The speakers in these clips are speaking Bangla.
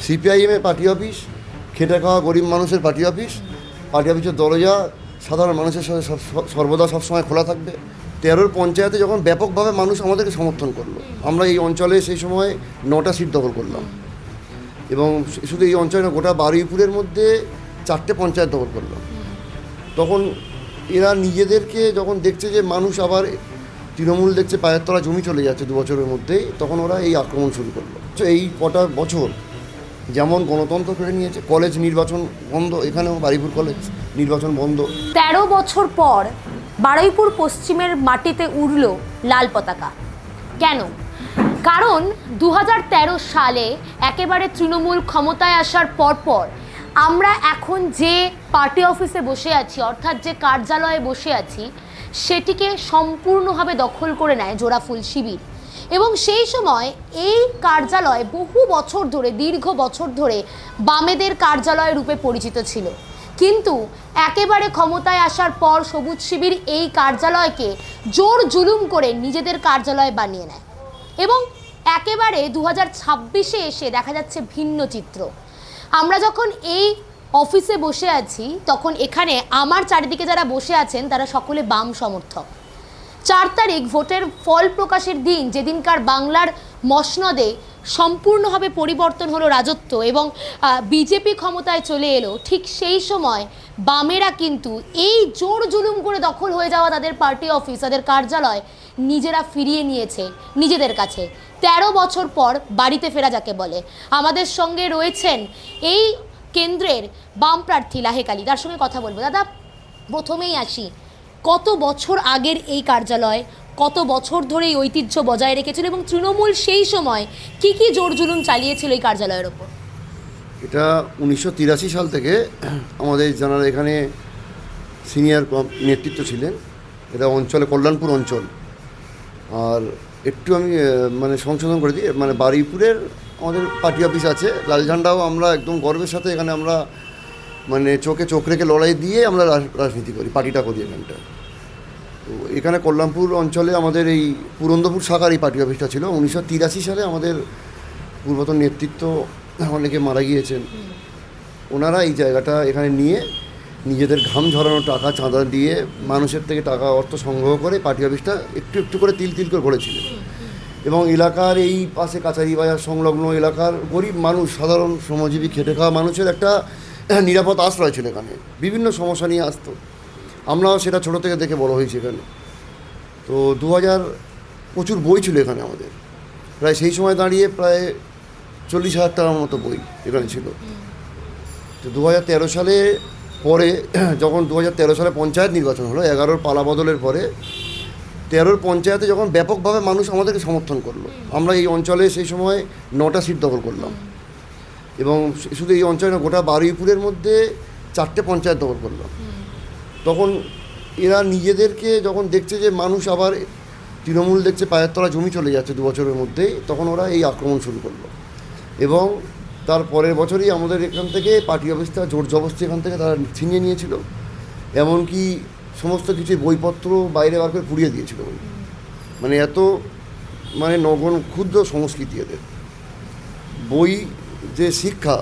সিপিআইএমের পার্টি অফিস, খেটে খাওয়া গরিব মানুষের পার্টি অফিসের দরজা সাধারণ মানুষের সাথে সর্বদা সবসময় খোলা থাকবে। 13 পঞ্চায়েতে যখন ব্যাপকভাবে মানুষ আমাদেরকে সমর্থন করলো, আমরা এই অঞ্চলে সেই সময় 9টা সিট দখল করলাম এবং শুধু এই অঞ্চলে গোটা বারুইপুরের মধ্যে 4টে পঞ্চায়েত দখল করলাম। তখন এরা নিজেদেরকে যখন দেখছে যে মানুষ আবার তৃণমূল দেখছে পায়ের তলা জমি চলে যাচ্ছে 2 বছরের মধ্যেই, তখন ওরা এই আক্রমণ শুরু করলো। তো এই কটা বছর যেমন গণতন্ত্র কেড়ে নিয়েছে, কলেজ নির্বাচন বন্ধ, এখানেও বারুইপুর কলেজ নির্বাচন বন্ধ। 13 বছর পর বারুইপুর পশ্চিমের মাটিতে উড়ল লাল পতাকা। কেন? কারণ 2013 সালে একেবারে তৃণমূল ক্ষমতায় আসার পরপর আমরা এখন যে পার্টি অফিসে বসে আছি, অর্থাৎ যে কার্যালয়ে বসে আছি, সেটিকে সম্পূর্ণভাবে দখল করে নেয় জোড়াফুল শিবির। এবং সেই সময় এই কার্যালয় বহু বছর ধরে, দীর্ঘ বছর ধরে বামেদের কার্যালয় রূপে পরিচিত ছিল। কিন্তু একেবারে ক্ষমতায় আসার পর সবুজ শিবির এই কার্যালয়কে জোর জুলুম করে নিজেদের কার্যালয় বানিয়ে নেয় এবং একেবারে 2026-এ এসে দেখা যাচ্ছে ভিন্ন চিত্র। আমরা যখন এই অফিসে বসে আছি, তখন এখানে আমার চারিদিকে যারা বসে আছেন তারা সকলে বাম সমর্থক। 4 তারিখ ভোটের ফল প্রকাশের দিন, যেদিনকার বাংলার মসনদে সম্পূর্ণভাবে পরিবর্তন হলো রাজত্ব এবং বিজেপি ক্ষমতায় চলে এলো, ঠিক সেই সময় বামেরা কিন্তু এই জোর জুলুম করে দখল হয়ে যাওয়া তাদের পার্টি অফিস, তাদের কার্যালয় নিজেরা ফিরিয়ে নিয়েছে নিজেদের কাছে। 13 বছর পর বাড়িতে ফেরা যাকে বলে। আমাদের সঙ্গে রয়েছেন এই কেন্দ্রের বাম প্রার্থী লাহেক আলী, তার সঙ্গে কথা বলবো। দাদা, প্রথমেই আসি, কত বছর আগের এই কার্যালয়, কত বছর ধরে এই ঐতিহ্য বজায় রেখেছিল এবং তৃণমূল সেই সময় কি কি জোর জুলুম চালিয়েছিল এই কার্যালয়ের ওপর? এটা 1983 সাল থেকে আমাদের যারা এখানে সিনিয়র নেতৃত্ব ছিলেন, এটা অঞ্চলে কল্যাণপুর অঞ্চল। আর একটু আমি সংশোধন করে দিই, বারুইপুরের আমাদের পার্টি অফিস আছে, লাল ঝান্ডাও আমরা একদম গর্বের সাথে এখানে আমরা চোখে চোখ রেখে লড়াই দিয়ে আমরা রাজনীতি করি, পার্টিটা করি এখানটা। তো এখানে কল্যাণপুর অঞ্চলে আমাদের এই পুরন্দপুর শাখার এই পার্টি অফিসটা ছিল। 1983 সালে আমাদের পূর্বতন নেতৃত্ব অনেকে মারা গিয়েছেন, ওনারা এই জায়গাটা এখানে নিয়ে নিজেদের ঘাম ঝরানো টাকা চাঁদা দিয়ে মানুষের থেকে টাকা অর্থ সংগ্রহ করে পার্টি অফিসটা একটু একটু করে তিল তিল করে গড়েছিলেন। এবং এলাকার এই পাশে কাছারি বাজার সংলগ্ন এলাকার গরিব মানুষ, সাধারণ শ্রমজীবী খেটে খাওয়া মানুষের একটা নিরাপদ আশ্রয় ছিল। এখানে বিভিন্ন সমস্যা নিয়ে আসতো, আমরাও সেটা ছোটো থেকে দেখে বড় হয়েছি এখানে। তো 2000 প্রচুর বই ছিল এখানে আমাদের, প্রায় সেই সময় দাঁড়িয়ে প্রায় 40,000 টাকার মতো বই এখানে ছিল। তো 2013 সালে পরে যখন 2013 সালে পঞ্চায়েত নির্বাচন হলো, 11 পালা বদলের পরে 13 পঞ্চায়েতে যখন ব্যাপকভাবে মানুষ আমাদেরকে সমর্থন করলো, আমরা এই অঞ্চলে সেই সময় 9টা সিট দখল করলাম এবং শুধু এই অঞ্চলে না, গোটা বারুইপুরের মধ্যে 4টে পঞ্চায়েত দখল করলাম। তখন এরা নিজেদেরকে যখন দেখছে যে মানুষ আবার তৃণমূল দেখছে পায়ের তলা জমি চলে যাচ্ছে 2 বছরের মধ্যেই, তখন ওরা এই আক্রমণ শুরু করলো। এবং তার পরের বছরই আমাদের এখান থেকে পার্টি অফিসটা জোর জবরদস্তি এখান থেকে তারা ছিনিয়ে নিয়েছিল। এমনকি সমস্ত কিছু বইপত্র বাইরে বার করে পুড়িয়ে দিয়েছিল। এত নগণ ক্ষুদ্র সংস্কৃতি এদের। বই যে শিক্ষা,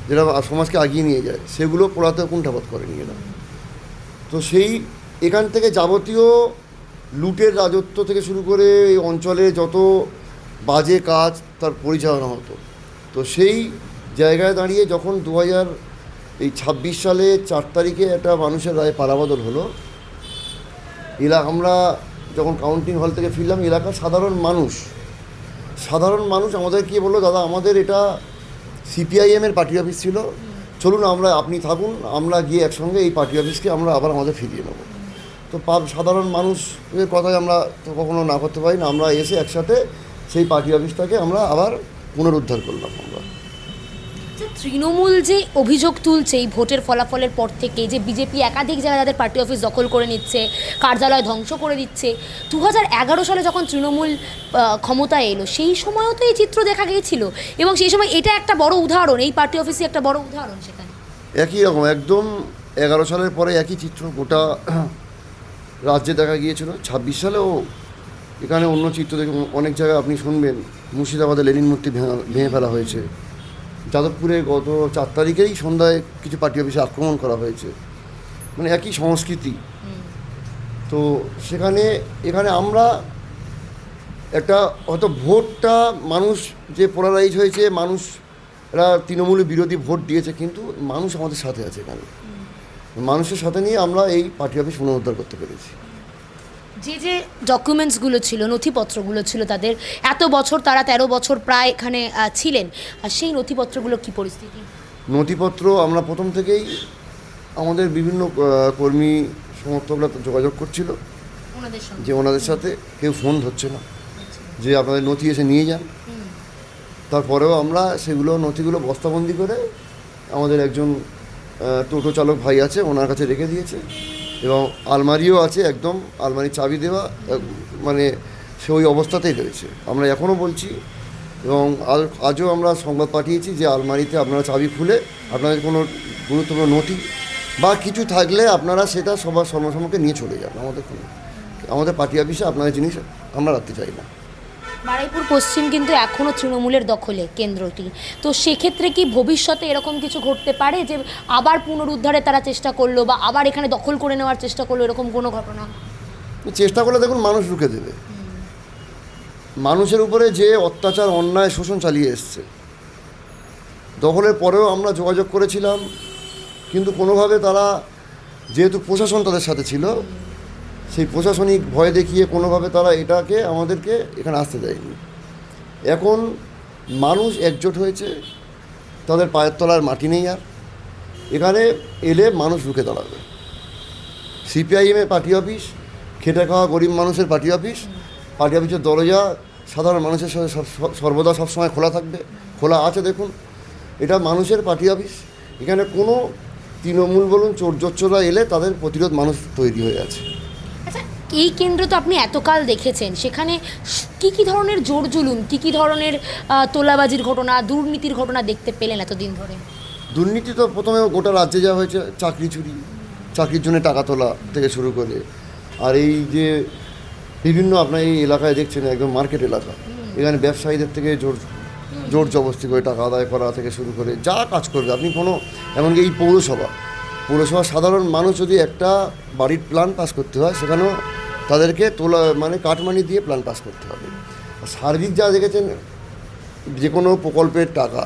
যেটা সমাজকে আগিয়ে নিয়ে যায়, সেগুলো পড়াতে কুণ্ঠাবোধ করেনি এরা। তো সেই এখান থেকে যাবতীয় লুটের রাজত্ব থেকে শুরু করে এই অঞ্চলে যত বাজে কাজ তার পরিচালনা হতো। তো সেই জায়গায় দাঁড়িয়ে যখন 2026 সালে 4 তারিখে একটা মানুষের রায়ে পালাবদল হলো, আমরা যখন কাউন্টিং হল থেকে ফিরলাম, এলাকার সাধারণ মানুষ আমাদের কি বললো, দাদা আমাদের এটা সিপিআইএমের পার্টি অফিস ছিল, চলুন আপনি থাকুন, আমরা গিয়ে একসঙ্গে এই পার্টি অফিসকে আমরা আবার আমাদের ফিরিয়ে নেব। তো সাধারণ মানুষের কথাই আমরা তো কখনো না করতে পারি না, আমরা এসে একসাথে সেই পার্টি অফিসটাকে আমরা আবার পুনরুদ্ধার করলাম। আমরা তৃণমূল যে অভিযোগ তুলছে এই ভোটের ফলাফলের পর থেকে, যে বিজেপি একাধিক জায়গায় তাদের পার্টি অফিস দখল করে নিচ্ছে, কার্যালয় ধ্বংস করে দিচ্ছে, 2011 সালে যখন তৃণমূল ক্ষমতায় এলো সেই সময়ও তো এই চিত্র দেখা গিয়েছিল এবং সেই সময় এটা একটা বড় উদাহরণ, এই পার্টি অফিসই একটা বড় উদাহরণ। সেখানে একই রকম একদম 11 সালের পরে একই চিত্র গোটা রাজ্যে দেখা গিয়েছিল। 26 সালেও এখানে অন্য চিত্র দেখে অনেক জায়গায় আপনি শুনবেন, মুর্শিদাবাদে লেনিন মূর্তি ভেঙে ফেলা হয়েছে, যাদবপুরে গত 4 তারিখেই সন্ধ্যায় কিছু পার্টি অফিসে আক্রমণ করা হয়েছে, মানে একই সংস্কৃতি। তো এখানে আমরা একটা হয়তো ভোটটা মানুষ যে পোলারাইজ হয়েছে, মানুষরা তৃণমূল বিরোধী ভোট দিয়েছে, কিন্তু মানুষ আমাদের সাথে আছে এখানে। মানুষের সাথে নিয়ে আমরা এই পার্টি অফিস পুনরুদ্ধার করতে পেরেছি। যে যে ডকুমেন্টসগুলো ছিল, নথিপত্রগুলো ছিল তাদের, এত বছর তারা 13 বছর প্রায় এখানে ছিলেন, আর সেই নথিপত্রগুলো কি পরিস্থিতি? নথিপত্র আমরা প্রথম থেকেই আমাদের বিভিন্ন কর্মী সমর্থকরা যোগাযোগ করছিল ওনাদের সঙ্গে? যে ওনাদের সাথে কেউ ফোন ধরছে না, যে আপনাদের নথি এসে নিয়ে যান। তারপরেও আমরা সেগুলো নথিগুলো বস্তাবন্দি করে আমাদের একজন টোটো চালক ভাই আছে, ওনার কাছে রেখে দিয়েছে, এবং আলমারিও আছে, একদম আলমারি চাবি দেওয়া, মানে সে ওই অবস্থাতেই রয়েছে। আমরা এখনও বলছি, এবং আজও আমরা সংবাদ পাঠিয়েছি যে আলমারিতে আপনারা চাবি খুলে আপনাদের কোনো গুরুত্বপূর্ণ নথি বা কিছু থাকলে আপনারা সেটা সবার সম্মুখে নিয়ে চলে যান। আমাদের পার্টি অফিসে আপনাদের জিনিস আমরা রাখতে চাই না। বারুইপুর পশ্চিম কিন্তু এখনও তৃণমূলের দখলে কেন্দ্রটি, তো সেক্ষেত্রে কি ভবিষ্যতে এরকম কিছু ঘটতে পারে যে আবার পুনরুদ্ধারে তারা চেষ্টা করলো বা আবার এখানে দখল করে নেওয়ার চেষ্টা করলো, এরকম কোনো ঘটনা? চেষ্টা করলে দেখুন মানুষ রুখে দেবে। মানুষের উপরে যে অত্যাচার, অন্যায়, শোষণ চালিয়ে এসছে, দখলের পরেও আমরা যোগাযোগ করেছিলাম, কিন্তু কোনোভাবে তারা, যেহেতু প্রশাসন তাদের সাথে ছিল, সেই প্রশাসনিক ভয় দেখিয়ে কোনোভাবে তারা আমাদেরকে এখানে আসতে দেয়নি। এখন মানুষ একজোট হয়েছে, তাদের পায়ের তলার মাটি নেই, আর এখানে এলে মানুষ রুখে দাঁড়াবে। সিপিআইএমের পার্টি অফিস, খেটে খাওয়া গরিব মানুষের পার্টি অফিসের দরজা সাধারণ মানুষের সাথে সর্বদা সবসময় খোলা থাকবে, খোলা আছে। দেখুন, এটা মানুষের পার্টি অফিস, এখানে কোনো তৃণমূল বলুন, চোরজোচ্চরা এলে তাদের প্রতিরোধ মানুষ তৈরি হয়ে আছে। আচ্ছা, এই কেন্দ্র তো আপনি এতকাল দেখেছেন, সেখানে কি কি ধরনের জোর জুলুম, কি ধরনের তোলাবাজির ঘটনা, দুর্নীতির ঘটনা দেখতে পেলেন এতদিন ধরে? দুর্নীতি তো প্রথমে গোটা রাজ্যে যা হয়েছে, চাকরি চুরি, চাকরির জন্য টাকা তোলা থেকে শুরু করে, আর এই যে বিভিন্ন আপনার এই এলাকায় দেখছেন, একদম মার্কেট এলাকা, এখানে ব্যবসায়ীদের থেকে জোর জবরদস্তি করে টাকা আদায় করা থেকে শুরু করে যা কাজ করবে আপনি কোনো, এমনকি এই পৌরসভা সাধারণ মানুষ যদি একটা বাড়ির প্ল্যান পাস করতে হয়, সেখানেও তাদেরকে কাটমানি দিয়ে প্ল্যান পাস করতে হবে। সার্বিক যা দেখেছেন, যে কোনো প্রকল্পের টাকা,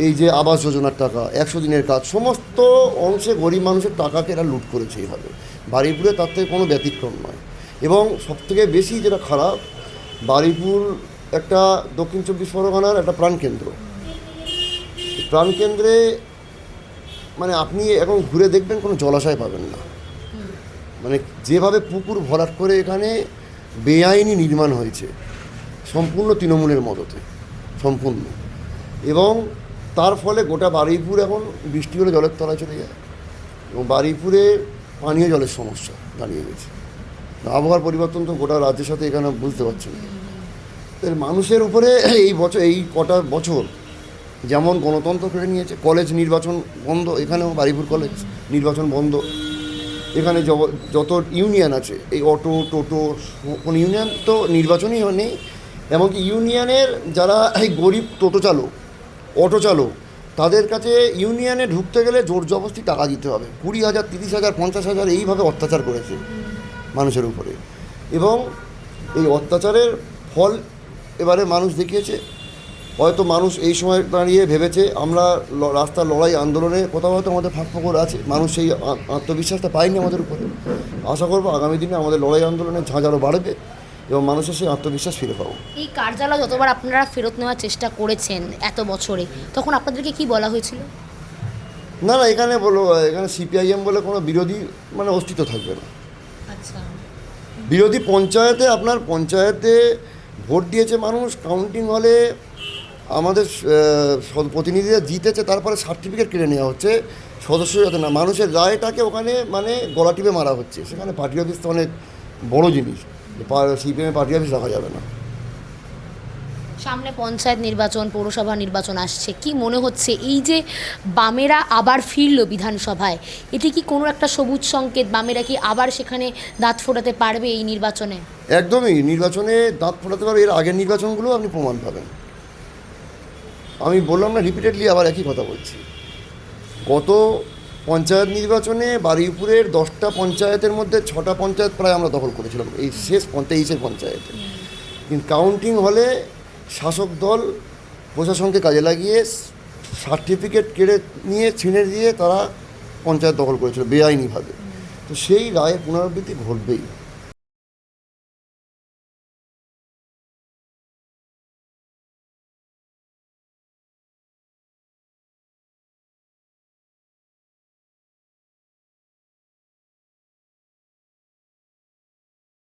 এই যে আবাস যোজনার টাকা, 100 দিনের কাজ, সমস্ত অংশে গরিব মানুষের টাকাকে এরা লুট করেছে এইভাবে। বারুইপুরে তার থেকে কোনো ব্যতিক্রম নয়। এবং সবথেকে বেশি যেটা খারাপ, বারুইপুর একটা দক্ষিণ 24 পরগনার একটা প্রাণকেন্দ্রে মানে আপনি এখন ঘুরে দেখবেন কোনো জলাশয় পাবেন না। মানে যেভাবে পুকুর ভরাট করে এখানে বেআইনি নির্মাণ হয়েছে, সম্পূর্ণ তৃণমূলের মদতে, সম্পূর্ণ। এবং তার ফলে গোটা বারুইপুর এখন বৃষ্টি হলে জলের তলায় চলে যায়, এবং বারুইপুরে পানীয় জলের সমস্যা দাঁড়িয়ে গেছে। আবহাওয়ার পরিবর্তন তো গোটা রাজ্যের সাথে এখানে বুঝতে পারছেন। মানুষের উপরে এই কটা বছর যেমন গণতন্ত্র কেড়ে নিয়েছে, কলেজ নির্বাচন বন্ধ, এখানেও বারুইপুর কলেজ নির্বাচন বন্ধ। এখানে যত ইউনিয়ন আছে, এই অটো টোটো, কোনো ইউনিয়ন তো নির্বাচনই নেই। এমনকি ইউনিয়নের যারা এই গরিব অটো চালক, তাদের কাছে ইউনিয়নে ঢুকতে গেলে জোর জবরদস্তি টাকা দিতে হবে, 20,000, 30,000, 50,000, এইভাবে অত্যাচার করেছে মানুষের উপরে। এবং এই অত্যাচারের ফল এবারে মানুষ দেখিয়েছে। হয়তো মানুষ এই সময় দাঁড়িয়ে ভেবেছে আমরা রাস্তার লড়াই আন্দোলনে কোথাও হয়তো আমাদের ফাঁকফোকর আছে, মানুষ সেই আত্মবিশ্বাসটা পায়নি আমাদের উপরে। আশা করবো আগামী দিনে আমাদের লড়াই আন্দোলনের ঝাঁঝ আরও বাড়বে এবং মানুষের সেই আত্মবিশ্বাস ফিরে পাবো। এই কার্যালয় যতবার আপনারা ফেরত নেওয়ার চেষ্টা করেছেন এত বছরে, তখন আপনাদেরকে কি বলা হয়েছিল? না, এখানে সিপিআইএম বলে কোনো বিরোধী অস্তিত্ব থাকবে না। আচ্ছা, বিরোধী পঞ্চায়েতে ভোট দিয়েছে মানুষ, কাউন্টিং হলে আমাদের প্রতিনিধিরা জিতেছে, তারপরে সার্টিফিকেট কেড়ে নেওয়া হচ্ছে সদস্য যাতে না, মানুষের রায়টাকে ওখানে গলা টিপে মারা হচ্ছে। সেখানে পার্টি অফিস তো অনেক বড় জিনিস, সিপিএমের পার্টি অফিস রাখা যাবে না। সামনে পঞ্চায়েত নির্বাচন, পৌরসভা নির্বাচন আসছে, কি মনে হচ্ছে এই যে বামেরা আবার ফিরল বিধানসভায়, এটি কি কোনো একটা সবুজ সংকেত? বামেরা কি আবার সেখানে দাঁত ফোটাতে পারবে এই নির্বাচনে? একদমই, নির্বাচনে দাঁত ফোটাতে পারবে। এর আগের নির্বাচনগুলো আপনি প্রমাণ পাবেন। আমি বললাম না, রিপিটেডলি আবার একই কথা বলছি। গত পঞ্চায়েত নির্বাচনে বারুইপুরের 10টা পঞ্চায়েতের মধ্যে 6টা পঞ্চায়েত প্রায় আমরা দখল করেছিলাম, এই শেষ 23-এর পঞ্চায়েতে। কিন্তু কাউন্টিং হলে শাসক দল প্রশাসনকে কাজে লাগিয়ে সার্টিফিকেট কেড়ে নিয়ে ছিঁড়ে দিয়ে তারা পঞ্চায়েত দখল করেছিল বেআইনিভাবে। তো সেই রায়ের পুনরাবৃত্তি ঘটবেই।